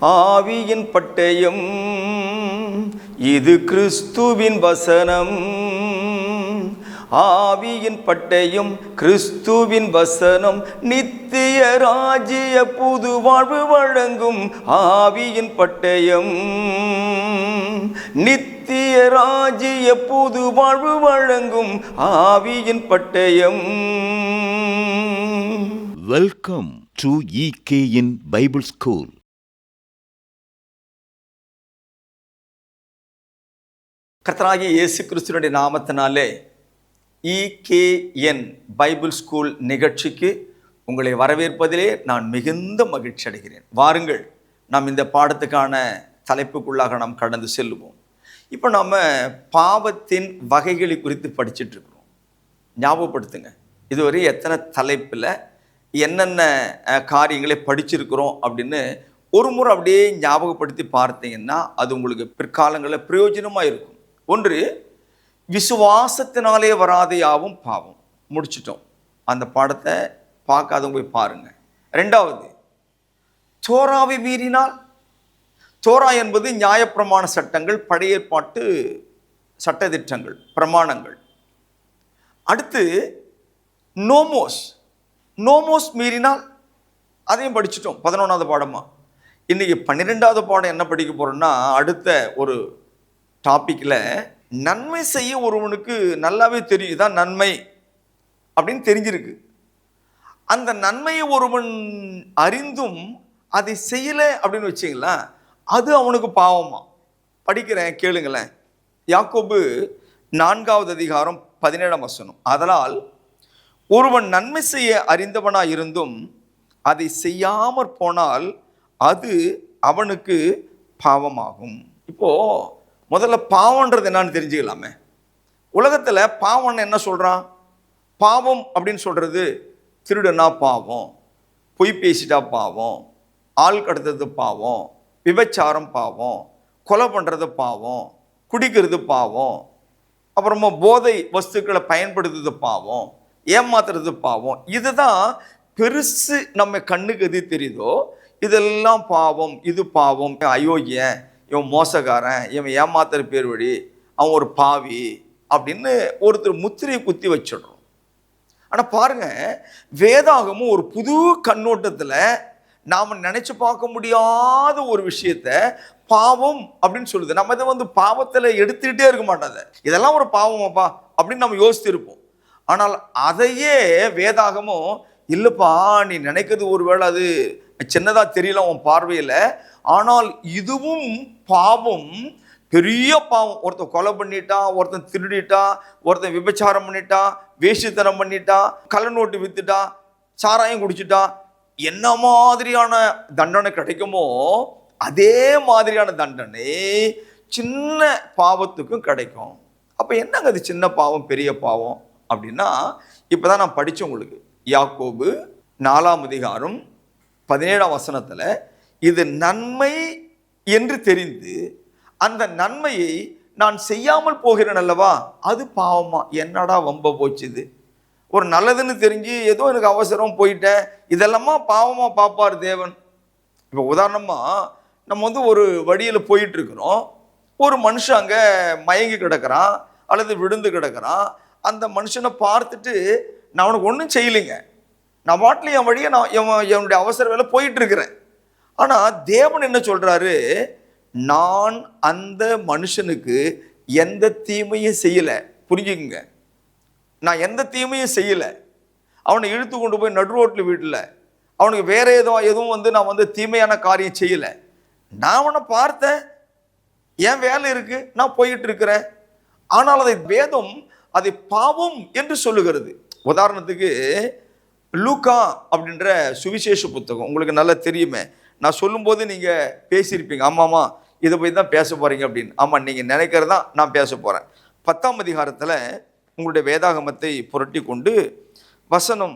ஆவியின் பட்டயம் இது கிறிஸ்துவின் வசனம். ஆவியின் பட்டயம் கிறிஸ்துவின் வசனம் நித்திய ராஜ்ய புது வாழ்வு வழங்கும். ஆவியின் பட்டயம் நித்திய ராஜ்ய புது வாழ்வு வழங்கும். ஆவியின் பட்டயம். Welcome to EKN Bible School. கர்த்தராகிய இயேசு கிறிஸ்துவினுடைய நாமத்தினாலே EKN பைபிள் ஸ்கூல் நிகழ்ச்சிக்கு உங்களை வரவேற்பதிலே நான் மிகுந்த மகிழ்ச்சி அடைகிறேன். வாருங்கள், நாம் இந்த பாடத்துக்கான தலைப்புக்குள்ளாக நாம் கடந்து செல்லுவோம். இப்போ நாம் பாவத்தின் வகைகளை குறித்து படிச்சுட்டு இருக்கிறோம். ஞாபகப்படுத்துங்க, இதுவரை எத்தனை தலைப்பில் என்னென்ன காரியங்களை படிச்சிருக்கிறோம் அப்படின்னு ஒரு முறை அப்படியே ஞாபகப்படுத்தி பார்த்தீங்கன்னா அது உங்களுக்கு பிற்காலங்களில் பிரயோஜனமாக இருக்கும். ஒன்று, விசுவாசத்தினாலே வராத யாவும் பாவம். முடிச்சிட்டோம். அந்த பாடத்தை பார்க்காதவங்க போய் பாருங்க. ரெண்டாவது, தோராவை மீறினால். தோரா என்பது நியாயப்பிரமாண சட்டங்கள், பழைய ஏற்பாட்டு சட்டதிட்டங்கள், பிரமாணங்கள். அடுத்து நோமோஸ். நோமோஸ் மீறினால், அதையும் படிச்சிட்டோம் 11வது பாடமா. இன்னைக்கு 12வது பாடம் என்ன படிக்க போறோம்னா, அடுத்த ஒரு டாபிக்ல நன்மை செய்ய ஒருவனுக்கு நல்லாவே தெரியும், இதான் நன்மை அப்படின்னு தெரிஞ்சிருக்கு. அந்த நன்மையை ஒருவன் அறிந்தும் அதை செய்யலை அப்படின்னு வச்சிங்களா, அது அவனுக்கு பாவமா. படிக்கிறேன், கேளுங்களேன். யாக்கோபு 4வது அதிகாரம் 17ஆம் வசனம். அதனால் ஒருவன் நன்மை செய்ய அறிந்தவனாய் இருந்தும் அதை செய்யாமற் போனால் அது அவனுக்கு பாவமாகும். இப்போ முதல்ல பாவம்ன்றது என்னன்னு தெரிஞ்சுக்கலாமே. உலகத்தில் பாவம் என்ன சொல்கிறான்? பாவம் அப்படின்னு சொல்கிறது, திருடுனா பாவம், பொய் பேசிட்டா பாவம், ஆள் கடத்துறது பாவம், விபச்சாரம் பாவம், கொலை பண்ணுறது பாவம், குடிக்கிறது பாவம், அப்புறமா போதை வஸ்துக்களை பயன்படுத்துறது பாவம், ஏமாத்துறது பாவம். இதுதான் பெருசு நம்ம கண்ணுக்கு எது தெரியுதோ இதெல்லாம் பாவம். இது பாவம், அயோக்கியன், இவன் மோசக்காரன், இவன் ஏமாத்துற பேர் வழி, அவன் ஒரு பாவி அப்படின்னு ஒருத்தர் முத்திரையை குத்தி வச்சிடுறோம். ஆனால் பாருங்க, வேதாகமும் ஒரு புது கண்ணோட்டத்தில் நாம் நினைச்சு பார்க்க முடியாத ஒரு விஷயத்த பாவம் அப்படின்னு சொல்லுது. நம்ம இதை பாவத்தில் எடுத்துக்கிட்டே இருக்க மாட்டாங்க, இதெல்லாம் ஒரு பாவமாப்பா அப்படின்னு நம்ம யோசித்திருப்போம். ஆனால் அதையே வேதாகமும் இல்லைப்பா, நீ நினைக்கிறது ஒருவேளை அது சின்னதாக தெரியல உன் பார்வையில், ஆனால் இதுவும் பாவம், பெரிய பாவம். ஒருத்தன் கொலை பண்ணிட்டா, ஒருத்தன் திருடிட்டா, ஒருத்தன் விபச்சாரம் பண்ணிட்டா, வேஷித்தனம் பண்ணிட்டா, கள்ளநோட்டு வித்துட்டா, சாராயம் குடிச்சிட்டா, என்ன மாதிரியான தண்டனை கிடைக்குமோ அதே மாதிரியான தண்டனை சின்ன பாவத்துக்கும் கிடைக்கும். அப்போ என்னங்க அது சின்ன பாவம் பெரிய பாவம் அப்படின்னா, இப்போ தான் நான் படித்தேன் உங்களுக்கு. யாக்கோபு 4ஆம் அதிகாரம் 17ஆம் வசனத்தில் இது நன்மை என்று தெரிந்து அந்த நன்மையை நான் செய்யாமல் போகிறேன் அல்லவா, அது பாவமா? என்னடா வம்ப போச்சுது, ஒரு நல்லதுன்னு தெரிஞ்சு ஏதோ எனக்கு அவசரம் போயிட்டேன், இதெல்லாமா பாவமா பார்ப்பார் தேவன்? இப்போ உதாரணமாக நம்ம ஒரு வழியில் போயிட்டு இருக்கிறோம், ஒரு மனுஷன் அங்கே மயங்கி கிடக்கிறான் அல்லது விழுந்து கிடக்கிறான். அந்த மனுஷனை பார்த்துட்டு நான் அவனுக்கு ஒன்றும் செய்யலைங்க, நான் பாட்டில் என் வழியை நான் என்னுடைய அவசர வேலை போயிட்டு இருக்கிறேன். ஆனால் தேவன் என்ன சொல்கிறாரு, நான் அந்த மனுஷனுக்கு எந்த தீமையும் செய்யலை. புரிஞ்சுக்குங்க, நான் எந்த தீமையும் செய்யலை. அவனை இழுத்து கொண்டு போய் நடு ரோட்டில் வீட்டில் அவனுக்கு வேற எதுவும் நான் தீமையான காரியம் செய்யலை. நான் அவனை பார்த்தேன், என் வேலை இருக்குது, நான் போயிட்டு இருக்கிறேன். ஆனால் அதை வேதம் அதை பாவம் என்று சொல்லுகிறது. உதாரணத்துக்கு லூக்கா அப்படின்ற சுவிசேஷ புத்தகம் உங்களுக்கு நல்லா தெரியுமே. நான் சொல்லும்போது நீங்கள் பேசியிருப்பீங்க, ஆமாம்மா இதை போய் தான் பேச போகிறீங்க அப்படின்னு. ஆமாம், நீங்கள் நினைக்கிறது தான் நான் பேச போகிறேன். 10ஆம் அதிகாரத்தில் உங்களுடைய வேதாகமத்தை புரட்டி கொண்டு வசனம்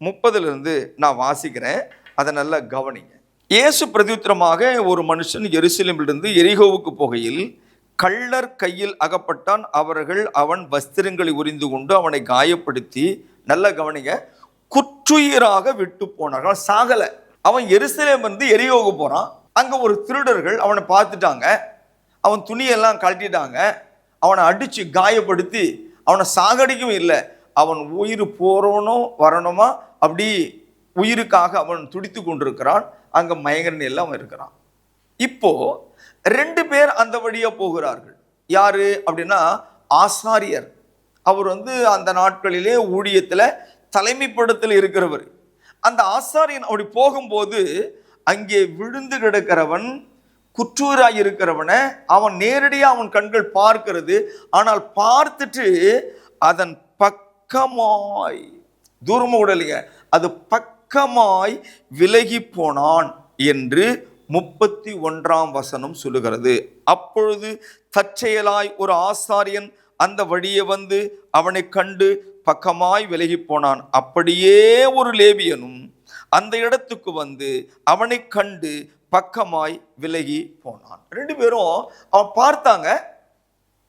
30லிருந்து நான் வாசிக்கிறேன், அதை நல்லா கவனிங்க. இயேசு பிரதியுத்தரமாக, ஒரு மனுஷன் எருசலேமிலிருந்து எரிகோவுக்கு போகையில் கள்ளர் கையில் அகப்பட்டான். அவர்கள் அவன் வஸ்திரங்களை உரிந்து கொண்டு அவனை காயப்படுத்தி, நல்ல கவனிங்க, குற்றுயிராக விட்டு போனார்கள். சாகலை. அவன் எருசலேம் வந்து எரிகோவுக்கு போகிறான். அங்க ஒரு திருடர்கள் அவனை பார்த்துட்டாங்க. அவன் துணியெல்லாம் கழட்டிட்டாங்க. அவனை அடிச்சு காயப்படுத்தி அவனை சாகடிக்கவும் இல்லை. அவன் உயிர் போறணும் வரணுமா அப்படி உயிருக்காக அவன் துடித்து கொண்டிருக்கிறான். அங்க மயங்க நிலையில் அவன் இருக்கிறான். இப்போ 2 பேர் அந்த வழியா போகிறார்கள். யாரு அப்படின்னா ஆசாரியர். அவர் அந்த நாட்களிலே ஊழியத்துல தலைமைப்படத்தில் இருக்கிறவர். அந்த ஆசாரியன் அப்படி போகும்போது அங்கே விழுந்து கிடக்கிறவன், குற்றூராய் இருக்கிறவனை அவன் நேரடியாக அவன் கண்கள் பார்க்கிறது. ஆனால் பார்த்துட்டு அதன் பக்கமாய், தூரமாக விடலைங்க, அது பக்கமாய் விலகி போனான் என்று 31ஆம் வசனம் சொல்லுகிறது. அப்பொழுது தற்செயலாய் ஒரு ஆசாரியன் அந்த வழியே வந்து அவனை கண்டு பக்கமாய் விலகி போனான். அப்படியே ஒரு லேவியனும் அந்த இடத்துக்கு வந்து அவனை கண்டு பக்கமாய் விலகி போனான். 2 பேரும் அவன் பார்த்தாங்க,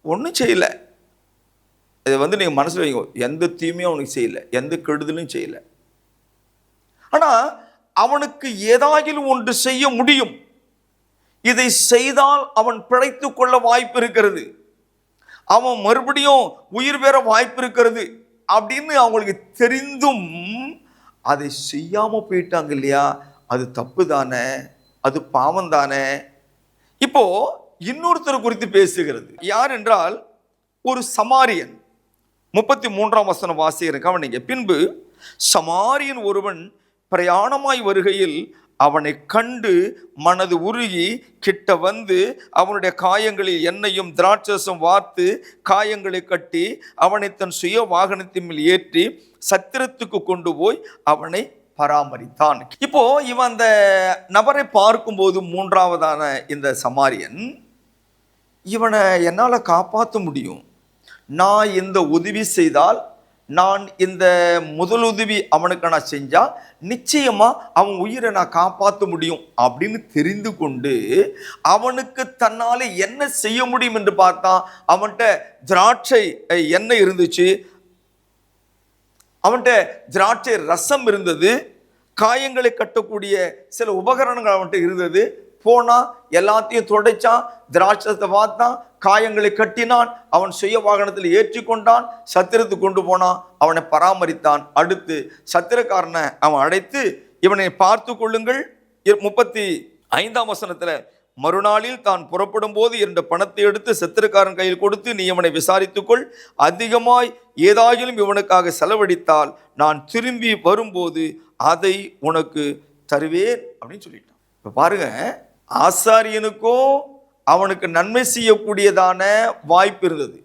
ஒன்றும் செய்யல. இதை நீங்க மனசுல வைங்க, எந்த தீமையும் அவனுக்கு செய்யல, எந்த கெடுதலும் செய்யல. ஆனா அவனுக்கு ஏதாகிலும் ஒன்று செய்ய முடியும். இதை செய்தால் அவன் பிழைத்துக் கொள்ள வாய்ப்பு இருக்கிறது, அவன் மறுபடியும் உயிர் பெற வாய்ப்பு இருக்கிறது அப்படின்னு அவங்களுக்கு தெரிந்தும் அதை செய்யாம போயிட்டாங்க இல்லையா? அது தப்பு தானே, அது பாவம் தானே. இப்போ இன்னொருத்தர் குறித்து பேசுகிறது. யார் என்றால் ஒரு சமாரியன். 33ஆம் வசனம் வாசிக்கிறேன், கவனிங்க. பின்பு சமாரியன் ஒருவன் பிரயாணமாய் வருகையில் அவனை கண்டு மனது உருகி கிட்ட வந்து அவனுடைய காயங்களில் எண்ணெயும் திராட்சரசம் வார்த்து காயங்களை கட்டி அவனை தன் சுய வாகனத்தின் மேல் ஏற்றி சத்திரத்துக்கு கொண்டு போய் அவனை பராமரித்தான். இப்போ இவன் அந்த நபரை பார்க்கும்போது, 3ஆவதான இந்த சமாரியன், இவனை என்னால் காப்பாற்ற முடியும், நான் இந்த உதவி செய்தால், நான் இந்த முதலுதவி அவனுக்கு நான் செஞ்சா நிச்சயமா அவன் உயிரை நான் காப்பாற்ற முடியும் அப்படின்னு தெரிந்து கொண்டு அவனுக்கு தன்னால என்ன செய்ய முடியும் என்று பார்த்தான். அவன்கிட்ட திராட்சை எண்ணெய் இருந்துச்சு, அவன்கிட்ட திராட்சை ரசம் இருந்தது, காயங்களை கட்டக்கூடிய சில உபகரணங்கள் அவன்கிட்ட இருந்தது. போனா எல்லாத்தையும் துடைச்சான், திராட்சத்தை பார்த்தான், காயங்களை கட்டினான், அவன் சுய வாகனத்தில் ஏற்றி கொண்டான், சத்திரத்துக்கு கொண்டு போனான், அவனை பராமரித்தான். அடுத்து சத்திரக்காரனை அவன் அழைத்து, இவனை பார்த்து கொள்ளுங்கள். 35ஆம் வசனத்துல, மறுநாளில் தான் புறப்படும் போது 2 பணத்தை எடுத்து சத்திரக்காரன் கையில் கொடுத்து, நீ இவனை விசாரித்துக்கொள், அதிகமாய் ஏதாகிலும் இவனுக்காக செலவழித்தால் நான் திரும்பி வரும்போது அதை உனக்கு தருவேன் அப்படின்னு சொல்லிட்டான். இப்ப பாருங்க, ஆசாரியனுக்கும் அவனுக்கு நன்மை செய்யக்கூடியதான வாய்ப்பு இருந்தது,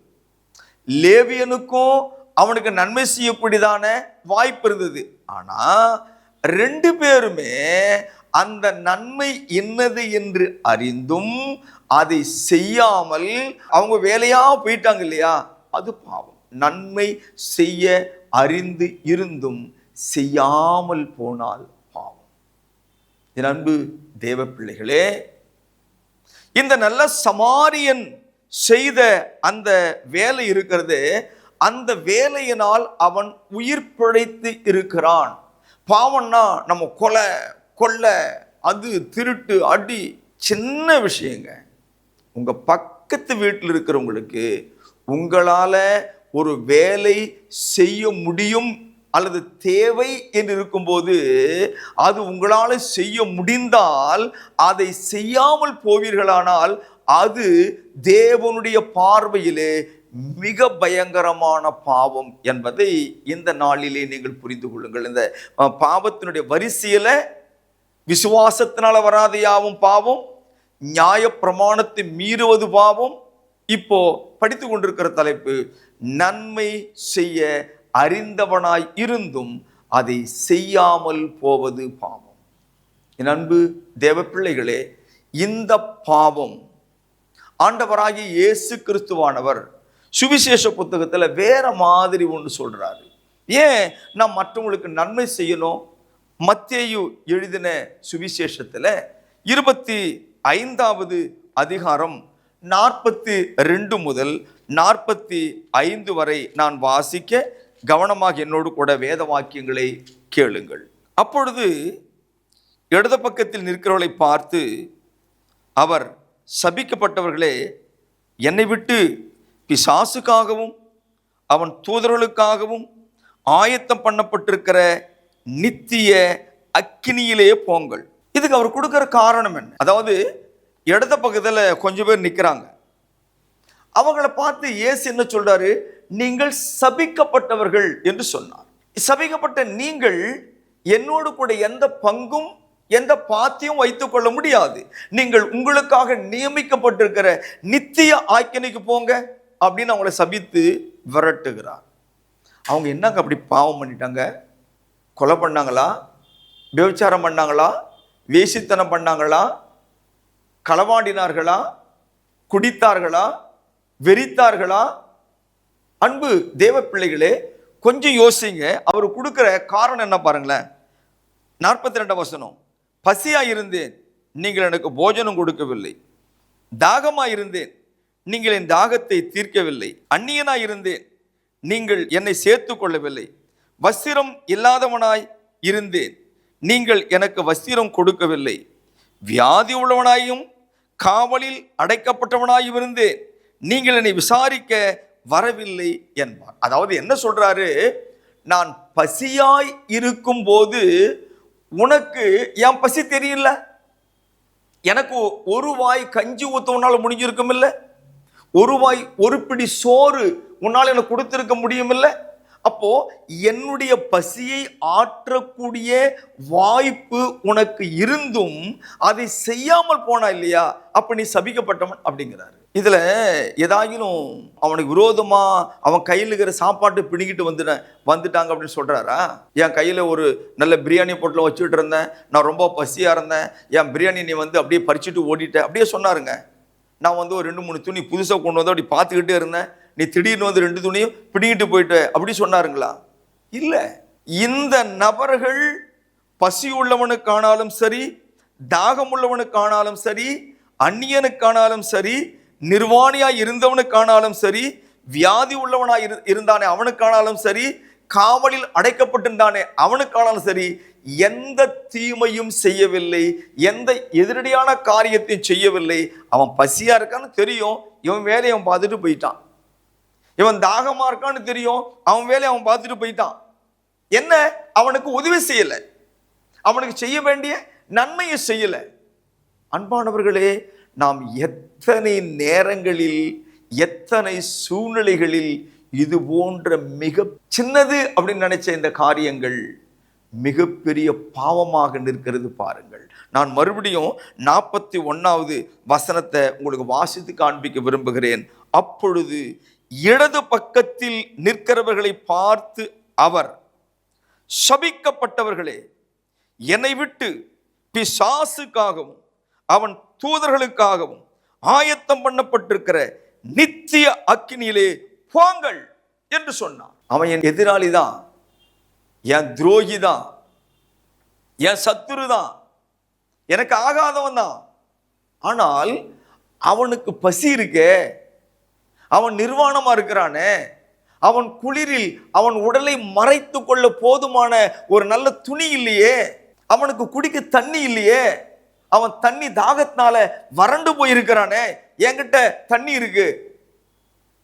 லேவியனுக்கும் அவனுக்கு நன்மை செய்யக்கூடியதான வாய்ப்பு இருந்தது. ஆனா 2 பேருமே அந்த நன்மை என்னது என்று அறிந்தும் அதை செய்யாமல் அவங்க வேலையா போயிட்டாங்க இல்லையா? அது பாவம். நன்மை செய்ய அறிந்து இருந்தும் செய்யாமல் போனால் பாவம். என் அன்பு தேவ பிள்ளைகளே, இந்த நல்ல சமாரியன் செய்த அந்த வேலை இருக்கிறது, அந்த வேலையினால் அவன் உயிர் பிழைத்து இருக்கிறான். பாவம்னா நம்ம கொலை கொள்ளை, அது திருட்டு அடி சின்ன விஷயங்க. உங்க பக்கத்து வீட்டில் இருக்கிறவங்களுக்கு உங்களால ஒரு வேலை செய்ய முடியும் அல்லது தேவை என்று இருக்கும்போது, அது உங்களால் செய்ய முடிந்தால் அதை செய்யாமல் போவீர்களானால் அது தேவனுடைய பார்வையிலே மிக பயங்கரமான பாவம் என்பதை இந்த நாளிலே நீங்கள் புரிந்து கொள்ளுங்கள். இந்த பாவத்தினுடைய வரிசையில விசுவாசத்தினால வராதையாவும் பாவம், நியாய பிரமாணத்தை மீறுவது பாவம். இப்போ படித்து கொண்டிருக்கிற தலைப்பு, நன்மை செய்ய அறிந்தவனாய் இருந்தும் அதை செய்யாமல் போவது பாவம். என் அன்பு தேவ பிள்ளைகளே, இந்த பாவம் ஆண்டவராகிய இயேசு கிறிஸ்துவானவர் சுவிசேஷ புத்தகத்துல வேற மாதிரி ஒன்று சொல்றாரு. ஏன் நான் மற்றவங்களுக்கு நன்மை செய்யணும்? மத்தேயு எழுதின சுவிசேஷத்துல 25வது அதிகாரம் 42 முதல் 45 வரை நான் வாசிக்க, கவனமாக என்னோடு கூட வேத வாக்கியங்களை கேளுங்கள். அப்பொழுது இடது பக்கத்தில் நிற்கிறவளை பார்த்து, அவர் சபிக்கப்பட்டவர்களே, என்னை விட்டு பிசாசுக்காகவும் அவன் தூதர்களுக்காகவும் ஆயத்தம் பண்ணப்பட்டிருக்கிற நித்திய அக்கினியிலே போங்கள். இதுக்கு அவர் கொடுக்கிற காரணம் என்ன? அதாவது இடது பக்கத்தில் கொஞ்சம் பேர் நிற்கிறாங்க. அவங்கள பார்த்து இயேசு என்ன சொல்றாரு? நீங்கள் சபிக்கப்பட்டவர்கள் என்று சொன்னார். சபிக்கப்பட்ட நீங்கள் என்னோடு கூட எந்த பங்கும் எந்த பாத்தியும் வைத்துக் கொள்ள முடியாது. நீங்கள் உங்களுக்காக நியமிக்கப்பட்டிருக்கிற நித்திய ஆக்கினைக்கு போங்க அப்படின்னு அவங்களை சபித்து விரட்டுகிறார். அவங்க என்னங்க அப்படி பாவம் பண்ணிட்டாங்க? கொலை பண்ணாங்களா? விபச்சாரம் பண்ணாங்களா? வேசித்தனம் பண்ணாங்களா? களவாடினார்களா? குடித்தார்களா? வெறித்தார்களா? அன்பு தேவ பிள்ளைகளே, கொஞ்சம் யோசிங்க. அவர் கொடுக்கிற காரணம் என்ன பாருங்களேன். 42 வசனம், பசியா இருந்தேன், நீங்கள் எனக்கு போஜனம் கொடுக்கவில்லை. தாகமா இருந்தேன், நீங்கள் என் தாகத்தை தீர்க்கவில்லை. அந்நியனா இருந்தேன், நீங்கள் என்னை சேர்த்து கொள்ளவில்லை. வஸ்திரம் இல்லாதவனாய் இருந்தேன், நீங்கள் எனக்கு வஸ்திரம் கொடுக்கவில்லை. வியாதி உள்ளவனாயும் காவலில் அடைக்கப்பட்டவனாயும் இருந்தேன், நீங்கள் என்னை விசாரிக்க வரவில்லை என்பார். அதாவது என்ன சொல்றாரு? நான் பசியாய் இருக்கும் போது உனக்கு என் பசி தெரியல. எனக்கு ஒரு வாய் கஞ்சி ஊத்த உன்னால முடிஞ்சிருக்கும் இல்ல, ஒரு வாய் ஒரு பிடி சோறு உன்னால் எனக்கு கொடுத்திருக்க முடியும் இல்ல. அப்போ என்னுடைய பசியை ஆற்றக்கூடிய வாய்ப்பு உனக்கு இருந்தும் அதை செய்யாமல் போனா இல்லையா, அப்ப நீ சபிக்கப்பட்டவன் அப்படிங்கிறாரு. இதுல ஏதாயிலும் அவனுக்கு விரோதமா அவன் கையில் இருக்கிற சாப்பாட்டு பிடிங்கிட்டு வந்துட்டாங்க அப்படின்னு சொல்றாரா? என் கையில ஒரு நல்ல பிரியாணி பொட்டலம் வச்சுட்டு இருந்தேன், நான் ரொம்ப பசியா இருந்தேன், என் பிரியாணி நீ அப்படியே பறிச்சுட்டு ஓடிட்ட அப்படியே சொன்னாருங்க. நான் ஒரு 2-3 துணி புதுசாக கொண்டு வந்து அப்படி பார்த்துக்கிட்டே இருந்தேன், நீ திடீர்னு 2 துணியும் பிடிங்கிட்டு போயிட்ட அப்படி சொன்னாருங்களா? இல்லை. இந்த நபர்கள் பசி உள்ளவனுக்கானாலும் சரி, தாகம் உள்ளவனுக்கானாலும் சரி, அந்நியனுக்கானாலும் சரி, நிர்வாணியாய் இருந்தவனுக்கானாலும் சரி, வியாதி உள்ளவனாய் இருந்தானே அவனுக்கானாலும் சரி, காவலில் அடைக்கப்பட்டிருந்தானே அவனுக்கானாலும் சரி, எந்த தீமையும் செய்யவில்லை, எந்த எதிரடியான காரியத்தையும் செய்யவில்லை. அவன் பசியா இருக்கான்னு தெரியும், இவன் வேலையை அவன் பார்த்துட்டு போயிட்டான். இவன் தாகமா இருக்கான்னு தெரியும், அவன் வேலையை அவன் பார்த்துட்டு போயிட்டான். என்ன? அவனுக்கு உதவி செய்யல, அவனுக்கு செய்ய வேண்டிய நன்மையை செய்யல. அன்பானவர்களே, நாம் எத்தனை நேரங்களில் எத்தனை சூழ்நிலைகளில் இது போன்ற மிக சின்னது அப்படின்னு நினைச்ச இந்த காரியங்கள் மிகப்பெரிய பாவமாக நிற்கிறது பாருங்கள். நான் மறுபடியும் 41வது வசனத்தை உங்களுக்கு வாசித்து காண்பிக்க விரும்புகிறேன். அப்பொழுது இடது பக்கத்தில் நிற்கிறவர்களை பார்த்து அவர், சபிக்கப்பட்டவர்களே, என்னை விட்டு பிசாசுக்காகவும் அவன் தூதர்களுக்காகவும் ஆயத்தம் பண்ணப்பட்டிருக்கிற நித்திய அக்கினியிலே போங்கள் என்று சொன்னான். அவன் என் எதிராளி தான், என் துரோகி தான், என் சத்துரு தான், எனக்கு ஆகாதவன் தான். ஆனால் அவனுக்கு பசி இருக்கே, அவன் நிர்வாணமா இருக்கிறானே, அவன் குளிரில் அவன் உடலை மறைத்து கொள்ள போதுமான ஒரு நல்ல துணி இல்லையே, அவனுக்கு குடிக்க தண்ணி இல்லையே, அவன் தண்ணி தாகத்தினால வறண்டு போயிருக்கிறானே, என்கிட்ட தண்ணி இருக்கு.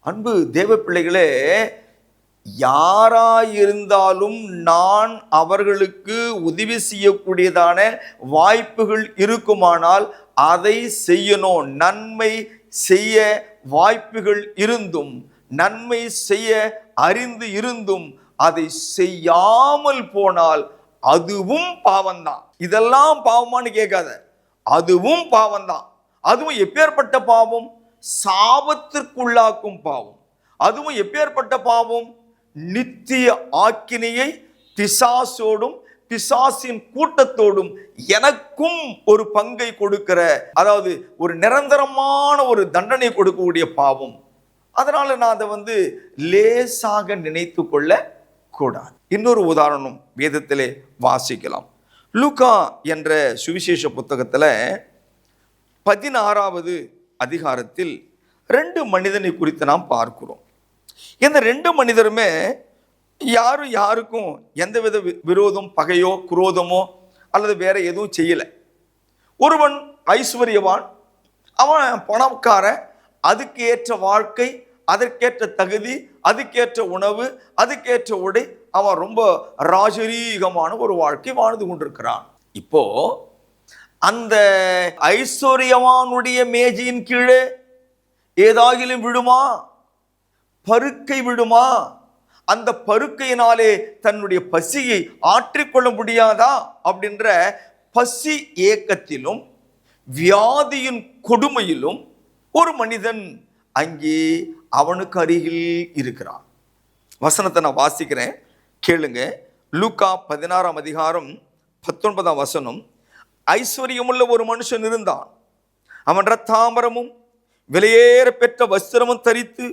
அன்பு தேவ பிள்ளைகளே, யாராயிருந்தாலும் நான் அவர்களுக்கு உதவி செய்யக்கூடியதான வாய்ப்புகள் இருக்குமானால் அதை செய்யணும். நன்மை செய்ய வாய்ப்புகள் இருந்தும், நன்மை செய்ய அறிந்து இருந்தும் அதை செய்யாமல் போனால் அதுவும் பாவம்தான். இதெல்லாம் பாவமானு கேட்காத, அதுவும் பாவம்தான். அதுவும் எப்பேற்பட்ட பாவம்? சாபத்திற்குள்ளாக்கும் பாவம். அதுவும் எப்பேற்பட்ட பாவம்? நித்திய ஆக்கினையை பிசாசோடும் பிசாசின் கூட்டத்தோடும் எனக்கும் ஒரு பங்கை கொடுக்கிற, அதாவது ஒரு நிரந்தரமான ஒரு தண்டனை கொடுக்கக்கூடிய பாவம். அதனால நான் அதை லேசாக நினைத்து கொள்ள கூடாது. இன்னொரு உதாரணம் வேதத்திலே வாசிக்கலாம். லூக்கா என்ற சுவிசேஷ புத்தகத்தில் 16வது அதிகாரத்தில் 2 மனிதனை குறித்து நாம் பார்க்கிறோம். இந்த 2 மனிதருமே யாருக்கும் எந்தவித விரோதம், பகையோ, குரோதமோ அல்லது வேற எதுவும் செய்யலை. ஒருவன் ஐஸ்வர்யவான், அவன் பணக்காரன், அதுக்கு ஏற்ற வாழ்க்கை, அதற்கேற்ற தகுதி, அதுக்கேற்ற உணவு, அதுக்கேற்ற உடை, அவன் ரொம்ப ராஜரீகமான ஒரு வாழ்க்கை வாழ்ந்து கொண்டிருக்கிறான். இப்போ அந்த ஐஸ்வர்யவானுடைய மேஜையின் கீழே ஏதாகிலும் விடுமா? பருக்கை விடுமா? அந்த பருக்கையினாலே தன்னுடைய பசியை ஆற்றிக்கொள்ள முடியாதா அப்படின்ற பசி ஏக்கத்திலும் வியாதியின் கொடுமையிலும் ஒரு மனிதன் அங்கே அவனுக்கு அருகில் இருக்கிறான். வசனத்தை நான் வாசிக்கிறேன், கேளுங்க. லூக்கா 16ஆம் அதிகாரம் 19ஆம் வசனம். ஐஸ்வர்யமுள்ள ஒரு மனுஷன் இருந்தான். அவன் இரத்தாம்பரமும் விலையேற பெற்ற வஸ்திரமும் தரித்து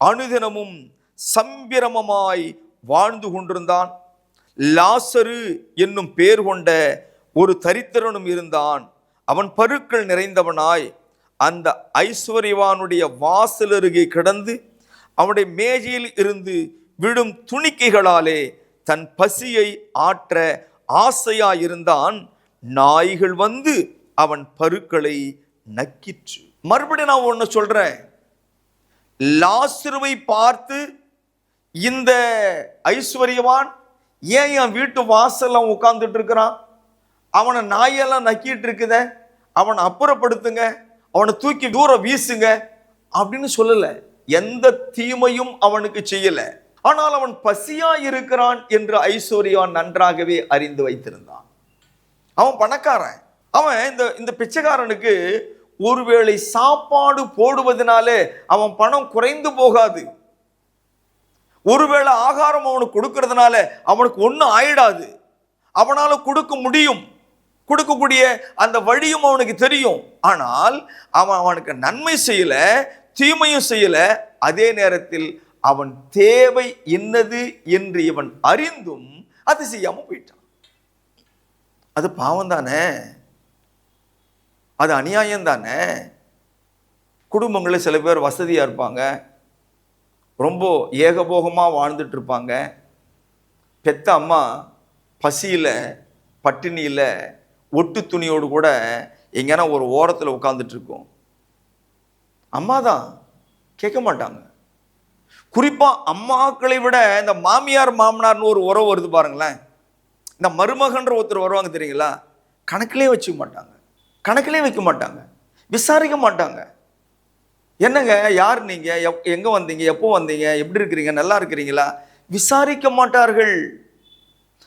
அனுதினமும் சம்பிரமமாய் வாழ்ந்து கொண்டிருந்தான். லாசரு என்னும் பேர் கொண்ட ஒரு தரித்திரனும் இருந்தான். அவன் பருக்கள் நிறைந்தவனாய் அந்த ஐஸ்வர்யவானுடைய வாசல் அருகே கிடந்து அவனுடைய மேஜையில் இருந்து விடும் துணிக்கைகளாலே தன் பசியை ஆற்ற ஆசையாயிருந்தான். நாய்கள் வந்து அவன் பருக்களை நக்கிற்று. மறுபடியும் நான் ஒன்று சொல்றேன். லாசருவை பார்த்து இந்த ஐஸ்வர்யவான் ஏன் என் வீட்டு வாசல்ல உட்கார்ந்துட்டு இருக்கிறான், அவனை நாயெல்லாம் நக்கிட்டு இருக்குத, அவனை அப்புறப்படுத்துங்க, அவனை தூக்கி தூரம் வீசுங்க அப்படின்னு சொல்லல. எந்த தீமையும் அவனுக்கு செய்யல. ஆனால் அவன் பசியா இருக்கிறான் என்று ஐஸ்வர்யவான் நன்றாகவே அறிந்து வைத்திருந்தான். அவன் பணக்காரன். அவன் இந்த பிச்சைக்காரனுக்கு ஒருவேளை சாப்பாடு போடுவதனாலே அவன் பணம் குறைந்து போகாது. ஒருவேளை ஆகாரம் அவனுக்கு கொடுக்கறதுனால அவனுக்கு ஒன்றும் ஆயிடாது. அவனால கொடுக்க முடியும், கொடுக்கக்கூடிய அந்த வழியும் அவனுக்கு தெரியும். ஆனால் அவனுக்கு நன்மை செய்யல, தீமையும் செய்யல. அதே நேரத்தில் அவன் தேவை என்னது என்று இவன் அறிந்தும் அது செய்யாம போயிட்டான். அது பாவம் தானே, அது அநியாயம் தானே. குடும்பங்களில் சில பேர் வசதியாக இருப்பாங்க, ரொம்ப ஏகபோகமாக வாழ்ந்துட்டு இருப்பாங்க. பெத்த அம்மா பசியில் பட்டினியில் ஒட்டு துணியோடு கூட எங்கன்னா ஒரு ஓரத்தில் உட்கார்ந்துட்டு இருக்கும். அம்மா தான் கேட்க மாட்டாங்க. குறிப்பாக அம்மாக்களை விட இந்த மாமியார் மாமனார்னு ஒரு உறவு வருது பாருங்களேன். இந்த மருமகன்ற ஒருத்தர் வருவாங்க தெரியுங்களா, கணக்கிலே வச்சுக்க மாட்டாங்க, கணக்கிலே வைக்க மாட்டாங்க, விசாரிக்க மாட்டாங்க. என்னங்க, யார் நீங்க, எங்க வந்தீங்க, எப்போ வந்தீங்க, எப்படி இருக்கிறீங்க, நல்லா இருக்கிறீங்களா, விசாரிக்க மாட்டார்கள்.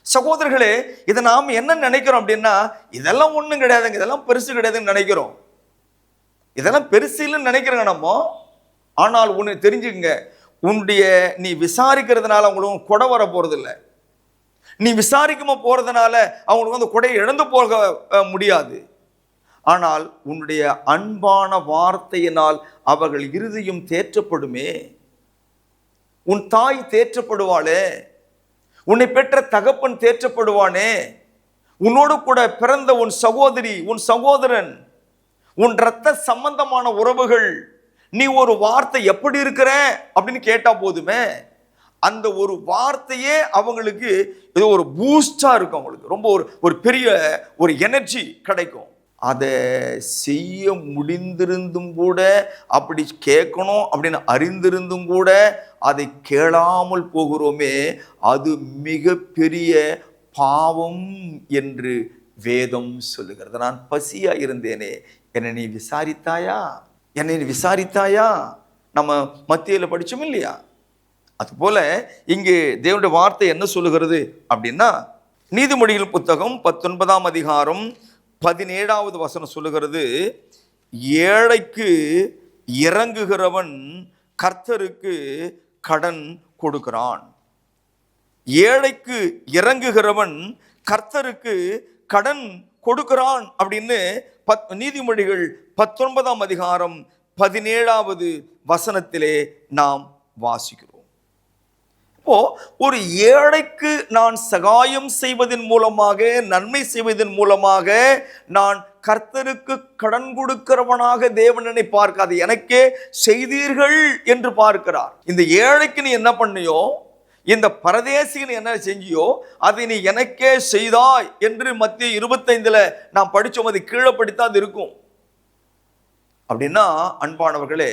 சகோதரர்களே, இதை நாம் என்ன நினைக்கிறோம் அப்படின்னா, இதெல்லாம் ஒன்றும் கிடையாதுங்க, இதெல்லாம் பெருசு கிடையாதுன்னு நினைக்கிறோம். இதெல்லாம் பெருசு இல்லைன்னு நினைக்கிறோங்க நம்ம. ஆனால் ஒன்று தெரிஞ்சுக்கங்க, உன்னுடைய நீ விசாரிக்கிறதுனால அவங்களுக்கு கொடை வர போறது இல்லை. நீ விசாரிக்காம போறதுனால அவங்களுக்கு அந்த கொடையை இழந்து போக முடியாது. ஆனால் உன்னுடைய அன்பான வார்த்தையினால் அவர்கள் இருதயம் தேற்றப்படுமே. உன் தாய் தேற்றப்படுவாளே, உன்னை பெற்ற தகப்பன் தேற்றப்படுவானே, உன்னோடு கூட பிறந்த உன் சகோதரி, உன் சகோதரன், உன் இரத்த சம்பந்தமான உறவுகள், நீ ஒரு வார்த்தை எப்படி இருக்கிற அப்படின்னு கேட்டா போதுமே, அந்த ஒரு வார்த்தையே அவங்களுக்கு ஏதோ ஒரு பூஸ்டா இருக்கும். அவங்களுக்கு ரொம்ப ஒரு பெரிய ஒரு எனர்ஜி கிடைக்கும். அதை செய்ய முடிந்திருந்தும் கூட, அப்படி கேட்கணும் அப்படின்னு அறிந்திருந்தும் கூட அதை கேளாமல் போகிறோமே, அது மிகப்பெரிய பாவம் என்று வேதம் சொல்லுகிறது. நான் பசியா இருந்தேனே, என்னை நீ விசாரித்தாயா, என்னை நீ விசாரித்தாயா, நம்ம மத்தியில் படிச்சோம் இல்லையா? அதுபோல இங்கே தேவனுடைய வார்த்தை என்ன சொல்லுகிறது அப்படின்னா, நீதிமொழிகள் புத்தகம் 19ஆம் அதிகாரம் 17வது வசனம் சொல்லுகிறது, ஏழைக்கு இறங்குகிறவன் கர்த்தருக்கு கடன் கொடுக்கிறான். ஏழைக்கு இறங்குகிறவன் கர்த்தருக்கு கடன் கொடுக்கிறான் அப்படின்னு நீதிமொழிகள் 19ஆம் அதிகாரம் 17வது வசனத்திலே நாம் வாசிக்கிறோம். இப்போ ஒரு ஏழைக்கு நான் சகாயம் செய்வதன் மூலமாக, நன்மை செய்வதன் மூலமாக நான் கர்த்தருக்கு கடன் கொடுக்கிறவனாக தேவன் என்னை பார்க்காது, எனக்கே செய்தீர்கள் என்று பார்க்கிறார். இந்த ஏழைக்கு நீ என்ன பண்ணியோ, இந்த பரதேசிக்கு நீ என்ன செஞ்சியோ, அதை நீ எனக்கே செய்தாய் என்று மத்திய 25 நாம் படிச்சோம். அது கீழே படித்தா அது இருக்கும். அப்படின்னா அன்பானவர்களே,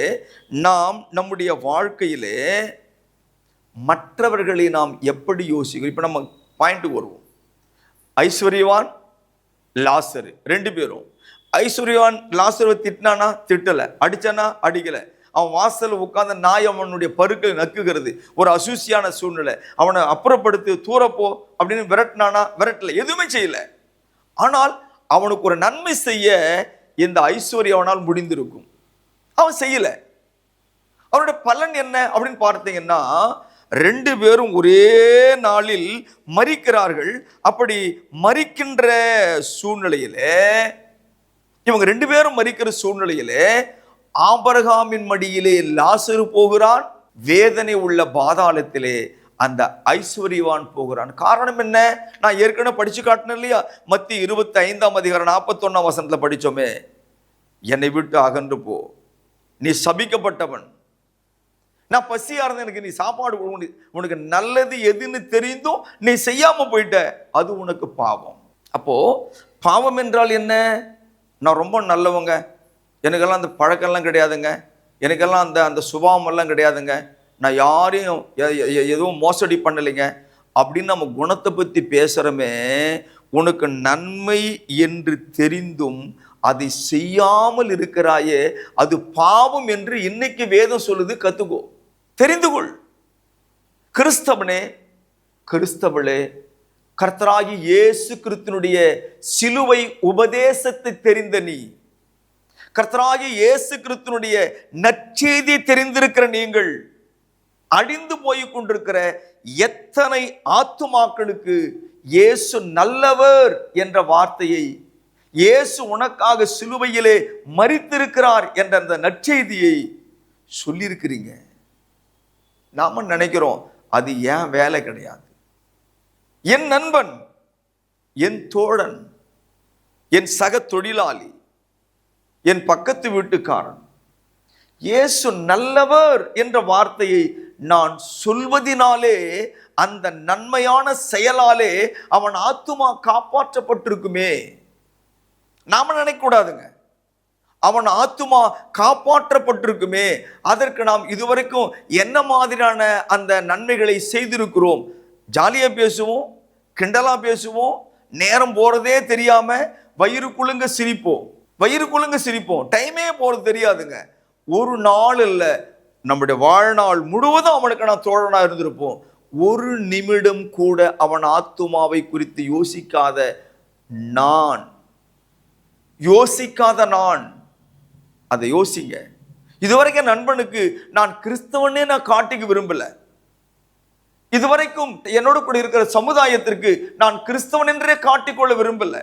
நாம் நம்முடைய வாழ்க்கையிலே மற்றவர்களை நாம் எப்படி யோசிக்கிறோம்? இப்போ நம்ம பாயிண்ட்டுக்கு வருவோம். ஐஸ்வர்யவான், லாசரு, ரெண்டு பேரும். ஐஸ்வர்யவான் லாசருவை திட்டினானா? திட்டலை. அடிச்சானா? அடிக்கலை. அவன் வாசல் உட்கார்ந்த நாய் அவனுடைய பருக்களை நக்குகிறது. ஒரு அசூசியான சூழ்நிலை. அவனை அப்புறப்படுத்தி தூரப்போ அப்படின்னு விரட்டினானா? விரட்டலை. எதுவுமே செய்யல. ஆனால் அவனுக்கு ஒரு நன்மை செய்ய இந்த ஐஸ்வர்யவனால் முடிந்திருக்கும். அவன் செய்யல. அவனுடைய பலன் என்ன அப்படின்னு பார்த்தீங்கன்னா, ரெண்டு பேரும் ஒரே நாளில் மரிக்கிறார்கள். அப்படி மரிக்கின்ற சூழ்நிலையிலே, இவங்க ரெண்டு பேரும் மரிக்கிற சூழ்நிலையிலே ஆபிரகாமின் மடியிலே லாசரு போகிறான், வேதனை உள்ள பாதாளத்திலே அந்த ஐஸ்வர்யவான் போகிறான். காரணம் என்ன? நான் ஏற்கனவே படிச்சு காட்டினேன் இல்லையா? மத்திய 25:41 படிச்சோமே, என்னை விட்டு அகன்று போ, நீ சபிக்கப்பட்டவன், நான் பசியா இருந்த எனக்கு நீ சாப்பாடு, உனக்கு நல்லது எதுன்னு தெரிந்தும் நீ செய்யாம போயிட்ட, அது உனக்கு பாவம். அப்போ பாவம் என்றால் என்ன? நான் ரொம்ப நல்லவங்க, எனக்கெல்லாம் அந்த பழக்கம்லாம் கிடையாதுங்க, எனக்கெல்லாம் அந்த அந்த சுபாவம் எல்லாம் கிடையாதுங்க, நான் யாரையும் எதுவும் மோசடி பண்ணலைங்க அப்படின்னு நம்ம குணத்தை பற்றி பேசுகிறோமே. உனக்கு நன்மை என்று தெரிந்தும் அதை செய்யாமல் இருக்கிறாயே, அது பாவம் என்று இன்னைக்கு வேதம் சொல்லுது. கத்துக்கோ, தெரிந்து கொள். கிறிஸ்தவனே, கிறிஸ்தவளே, கர்த்தராகி இயேசு கிறிஸ்துவினுடைய சிலுவை உபதேசத்தை தெரிந்த நீ, கர்த்தராகி இயேசு கிறிஸ்துவினுடைய நற்செய்தியை தெரிந்திருக்கிற நீங்கள், அழிந்து போய் கொண்டிருக்கிற எத்தனை ஆத்துமாக்களுக்கு இயேசு நல்லவர் என்ற வார்த்தையை, இயேசு உனக்காக சிலுவையிலே மரித்திருக்கிறார் என்ற அந்த நற்செய்தியை சொல்லியிருக்கிறீங்க. நாம நினைக்கிறோம் அது ஏன் வேலை கிடையாது. என் நண்பன், என் தோழன், என் சக தொழிலாளி, என் பக்கத்து வீட்டுக்காரன் இயேசு நல்லவர் என்ற வார்த்தையை நான் சொல்வதினாலே, அந்த நன்மையான செயலாலே அவன் ஆத்துமா காப்பாற்றப்பட்டிருக்குமே. நாம நினைக்க கூடாதுங்க, அவன் ஆத்துமா காப்பாற்றப்பட்டிருக்குமே, அதற்கு நாம் இதுவரைக்கும் என்ன மாதிரியான அந்த நன்மைகளை செய்திருக்கிறோம்? ஜாலியா பேசுவோம், கிண்டலா பேசுவோம், நேரம் போறதே தெரியாம வயிறு குலுங்க சிரிப்போம், வயிறு குலுங்க சிரிப்போம், டைமே போறது தெரியாதுங்க. ஒரு நாள் இல்லை, நம்முடைய வாழ்நாள் முழுவதும் அவனுக்கு நான் தோழனா இருந்திருப்போம். ஒரு நிமிடம் கூட அவன் ஆத்துமாவை குறித்து யோசிக்காத நான் அதை யோசிங்க. இதுவரைக்கும் நண்பனுக்கு நான் கிறிஸ்தவனே நான் காட்டிக்க விரும்பல, இதுவரைக்கும் என்னோட கூட இருக்கிற சமுதாயத்திற்கு நான் கிறிஸ்தவன் என்றே காட்டிக்கொள்ள விரும்பல.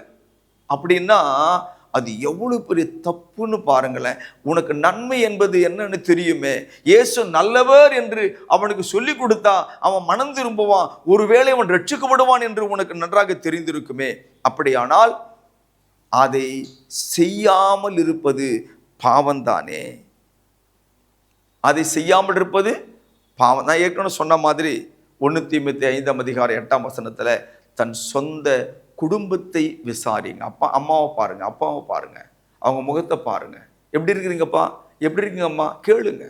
அப்படின்னா அது எவ்வளவு பெரிய தப்புன்னு பாருங்களேன். உனக்கு நன்மை என்பது என்னன்னு தெரியுமே, இயேசு நல்லவர் என்று அவனுக்கு சொல்லி கொடுத்தா அவன் மனம் திரும்புவான், ஒருவேளை அவன் ரட்சிக்கப்படுவான் என்று உனக்கு நன்றாக தெரிந்திருக்குமே. அப்படியானால் அதை செய்யாமல் இருப்பது பாவம்தானே? அதை செய்யாமல் இருப்பது பாவம். நான் ஏற்கனவே சொன்ன மாதிரி 1 தீமோத்தேயு 5:8 தன் சொந்த குடும்பத்தை விசாரிங்க. அம்மாவை பாருங்க, அப்பாவை பாருங்க, அவங்க முகத்தை பாருங்க, எப்படி இருக்கிறீங்கப்பா, எப்படி இருக்கீங்க அம்மா, கேளுங்க.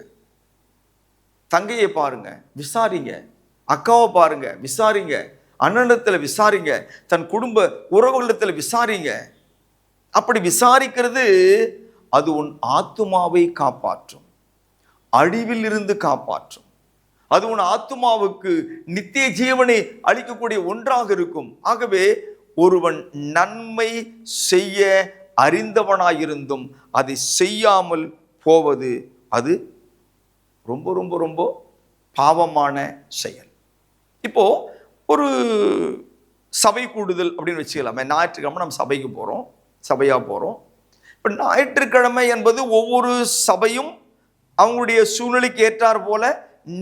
தங்கையை பாருங்க, விசாரிங்க. அக்காவை பாருங்க, விசாரிங்க. அண்ணனிடத்தில் விசாரிங்க. தன் குடும்ப உறவுகளிடத்தில் விசாரிங்க. அப்படி விசாரிக்கிறது அது உன் ஆத்துமாவை காப்பாற்றும், அழிவில் இருந்து காப்பாற்றும். அது உன் ஆத்துமாவுக்கு நித்திய ஜீவனை அளிக்கக்கூடிய ஒன்றாக இருக்கும். ஆகவே ஒருவன் நன்மை செய்ய அறிந்தவனாயிருந்தும் அதை செய்யாமல் போவது அது ரொம்ப ரொம்ப ரொம்ப பாவமான செயல். இப்போ ஒரு சபை கூடுதல் அப்படின்னு வச்சுக்கலாமே. ஞாயிற்றுக்கிழமை நம்ம சபைக்கு போகிறோம், சபையாக போகிறோம். இப்போ ஞாயிற்றுக்கிழமை என்பது ஒவ்வொரு சபையும் அவங்களுடைய சூழ்நிலைக்கு ஏற்றார் போல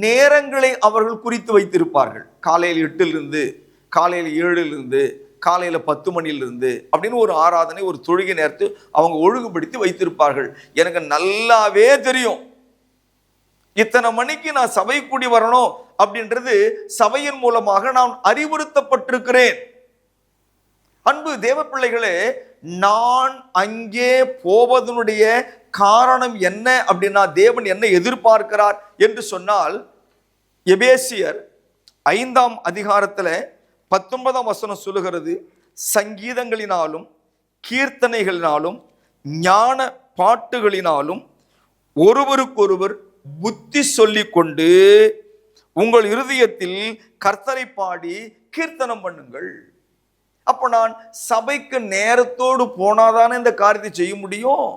நேரங்களை அவர்கள் குறித்து வைத்திருப்பார்கள். காலையில் 8 காலையில் 7 காலையில் 10 மணியிலிருந்து அப்படின்னு ஒரு ஆராதனை, ஒரு தொழுகை நேரத்தை அவங்க ஒழுங்குபடுத்தி வைத்திருப்பார்கள். எனக்கு நல்லாவே தெரியும், இத்தனை மணிக்கு நான் சபை கூடி வரணும் அப்படின்றது சபையின் மூலமாக நான் அறிவுறுத்தப்பட்டிருக்கிறேன். அன்பு தேவ பிள்ளைகளே, நான் அங்கே போவதனுடைய காரணம் என்ன அப்படின்னா, தேவன் என்ன எதிர்பார்க்கிறார் என்று சொன்னால், எபேசியர் 5ஆம் அதிகாரத்தில் 19ஆம் வசனம் சொல்லுகிறது, சங்கீதங்களினாலும் கீர்த்தனைகளினாலும் ஞான பாட்டுகளினாலும் ஒருவருக்கொருவர் புத்தி சொல்லிக் கொண்டு உங்கள் இருதயத்தில் கர்த்தரை பாடி கீர்த்தனம் பண்ணுங்கள். அப்போ நான் சபைக்கு நேரத்தோடு போனாதானே இந்த காரியத்தை செய்ய முடியும்.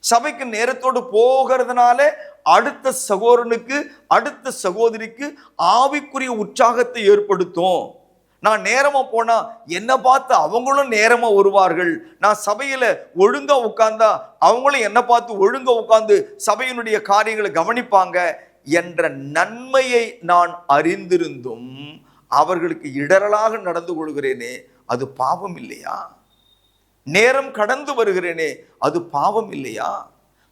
சபைக்கு நேரத்தோடு போகிறதுனால அடுத்த சகோதரனுக்கு அடுத்த சகோதரிக்கு ஆவிக்குரிய உற்சாகத்தை ஏற்படுத்தும். நான் நேரமா போனா என்ன பார்த்து அவங்களும் நேரமா வருவார்கள். நான் சபையில ஒழுங்கா உட்கார்ந்தா அவங்களும் என்ன பார்த்து ஒழுங்கா உட்கார்ந்து சபையினுடைய காரியங்களை கவனிப்பாங்க என்ற நன்மையை நான் அறிந்திருந்தும் அவர்களுக்கு இடரலாக நடந்து கொள்கிறேனே, அது பாவம் இல்லையா? நேரம் கடந்து வருகிறேனே, அது பாவம் இல்லையா?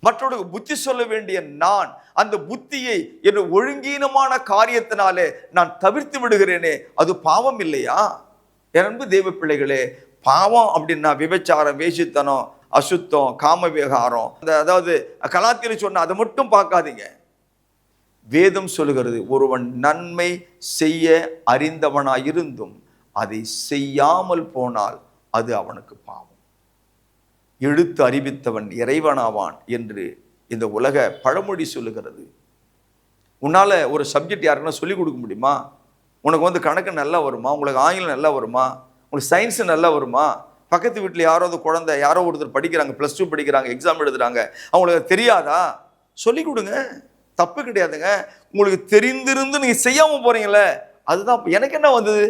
மற்றவர்களுக்கு புத்தி சொல்ல வேண்டிய நான் அந்த புத்தியை என் ஒழுங்கீனமான காரியத்தினாலே நான் தவிர்த்து விடுகிறேனே, அது பாவம் இல்லையா? அன்பு தேவ பிள்ளைகளே, பாவம் அப்படின்னா விபச்சாரம், வேசித்தனம், அசுத்தம், காம விகாரம், அதாவது கலாத்தியில் சொன்ன அதை மட்டும் பார்க்காதீங்க. வேதம் சொல்லுகிறது, ஒருவன் நன்மை செய்ய அறிந்தவனாயிருந்தும் அதை செய்யாமல் போனால் அது அவனுக்கு பாவம். எழுத்து அறிவித்தவன் இறைவனாவான் என்று இந்த உலக பழமொழி சொல்லுகிறது. உன்னால ஒரு சப்ஜெக்ட் யாருன்னா சொல்லிக் கொடுக்க முடியுமா? உனக்கு கணக்கு நல்லா வருமா? உங்களுக்கு ஆங்கிலம் நல்லா வருமா? உங்களுக்கு சயின்ஸ் நல்லா வருமா? பக்கத்து வீட்டில் யாராவது குழந்தை யாரோ ஒருத்தர் படிக்கிறாங்க, +2 படிக்கிறாங்க, எக்ஸாம் எழுதுறாங்க, அவங்களுக்கு தெரியாதா? சொல்லிக் கொடுங்க, தப்பு கிடையாதுங்க. உங்களுக்கு தெரிந்திருந்து நீங்க செய்யாம போறீங்களே, அதுதான். எனக்கு என்ன வந்தது?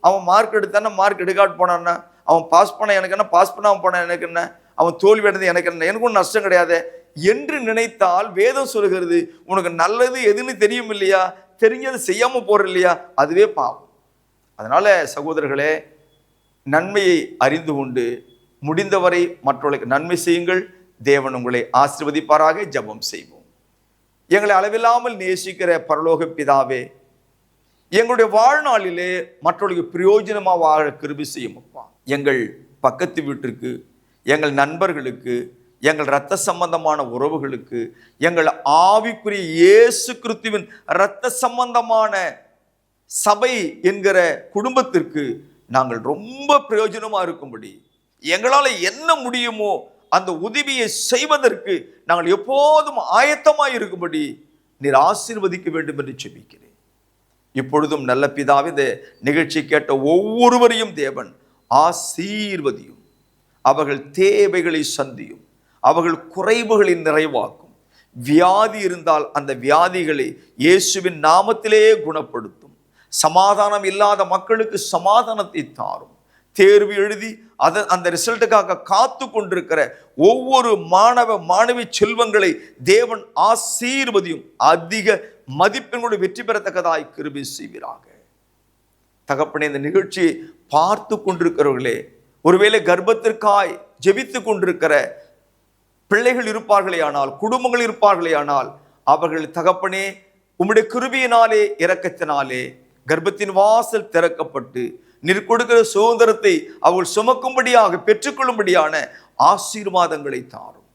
அவன் மார்க் எடுத்தானா, மார்க் எடுக்காட்டு போனான்னா, அவன் பாஸ் பண்ண எனக்கு என்ன, பாஸ் பண்ணாம போன எனக்கு என்ன, அவன் தோல்வி அடைந்தது எனக்கு என்ன, எனக்கு ஒன்றும் நஷ்டம் கிடையாது என்று நினைத்தால் வேதம் சொல்கிறது, உனக்கு நல்லது எதுன்னு தெரியும் இல்லையா, தெரிஞ்சது செய்யாம போற இல்லையா, அதுவே பாவம். அதனால சகோதரர்களே, நன்மையை அறிந்து கொண்டு முடிந்தவரை மற்றவர்களுக்கு நன்மை செய்யுங்கள். தேவன் உங்களை ஆசீர்வதிப்பாராக. ஜெபம் செய்வோம். எங்களை அளவில்லாமல் நேசிக்கிற பரலோக பிதாவே, எங்களுடைய வாழ்நாளிலே மற்றவர்களுக்கு பிரயோஜனமாக வாழ கிருபை செய்யும் அப்பா. எங்கள் பக்கத்து வீட்டிற்கு, எங்கள் நண்பர்களுக்கு, எங்கள் இரத்த சம்பந்தமான உறவுகளுக்கு, எங்கள் ஆவிக்குரிய இயேசு கிறிஸ்துவின் இரத்த சம்பந்தமான சபை என்கிற குடும்பத்திற்கு நாங்கள் ரொம்ப பிரயோஜனமா இருக்கும்படி எங்களால் என்ன முடியுமோ அந்த உதவியை செய்வதற்கு நாங்கள் எப்போதும் ஆயத்தமாய் இருக்கும்படி நீர் ஆசீர்வதிக்க வேண்டும் என்று ஜெபிக்கிறேன். இப்பொழுதும் நல்ல பிதாவே, இந்த நிகழ்ச்சி கேட்ட ஒவ்வொருவரையும் தேவன் ஆசீர்வதியும், அவர்கள் தேவைகளை சந்தியும், அவர்கள் குறைவுகளை நிறைவாக்கும். வியாதி இருந்தால் அந்த வியாதிகளை இயேசுவின் நாமத்திலே குணப்படுத்தும். சமாதானம் இல்லாத மக்களுக்கு சமாதானத்தை தாரும். தேர்வு எழுதி அந்த ரிசல்ட்டுக்காக காத்து கொண்டிருக்கிற ஒவ்வொரு மாணவி செல்வங்களை தேவன் ஆசீர்வதியும், அதிக மதிப்பெண்களோடு வெற்றி பெறத்தக்கதாய் கிருபை செய்வீராக. தகப்பனே, இந்த நிகழ்ச்சியை பார்த்து கொண்டிருக்கிறவர்களே, ஒருவேளை கர்ப்பத்திற்காய் ஜெபித்து கொண்டிருக்கிற பிள்ளைகள் இருப்பார்களே ஆனால், குடும்பங்கள் இருப்பார்களே ஆனால், அவர்கள் தகப்பனே உம்முடைய கிருபையினாலே இரக்கத்தினாலே கர்ப்பத்தின் வாசல் திறக்கப்பட்டு நீர் கொடுக்கிற சுதந்திரத்தை அவர்கள் சுமக்கும்படியாக பெற்றுக்கொள்ளும்படியான ஆசீர்வாதங்களை தாரும்.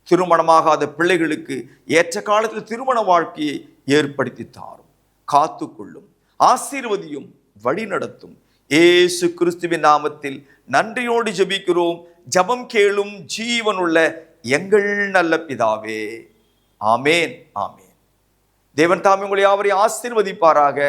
திருமணமாகாத பிள்ளைகளுக்கு ஏற்ற காலத்தில் திருமண வாழ்க்கையை ஏற்படுத்தி தாரும். காத்துக்கொள்ளும், ஆசீர்வதியும், வழி நடத்தும். இயேசு கிறிஸ்துவின் நாமத்தில் நன்றியோடு ஜெபிக்கிறோம். ஜெபம் கேளும் ஜீவனுள்ள எங்கள் நல்ல பிதாவே. ஆமேன், ஆமேன். தேவன் தாமே உங்களை யாவரையும் ஆசீர்வதிப்பாராக.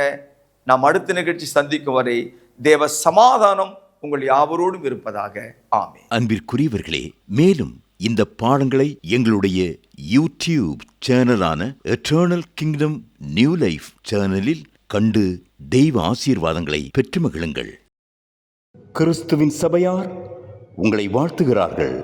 நாம் அடுத்த நிகழ்ச்சி சந்திக்கும் வரை தேவ சமாதானம் உங்கள் யாவரோடும் இருப்பதாக. ஆமென். அன்பிற்குரியவர்களே, மேலும் இந்த பாடங்களை எங்களுடைய யூடியூப் சேனலான எட்டர்னல் கிங்டம் நியூ லைஃப் சேனலில் கண்டு தெய்வ ஆசீர்வாதங்களை பெற்று மகிழுங்கள். கிறிஸ்துவின் சபையார் உங்களை வாழ்த்துகிறார்கள்.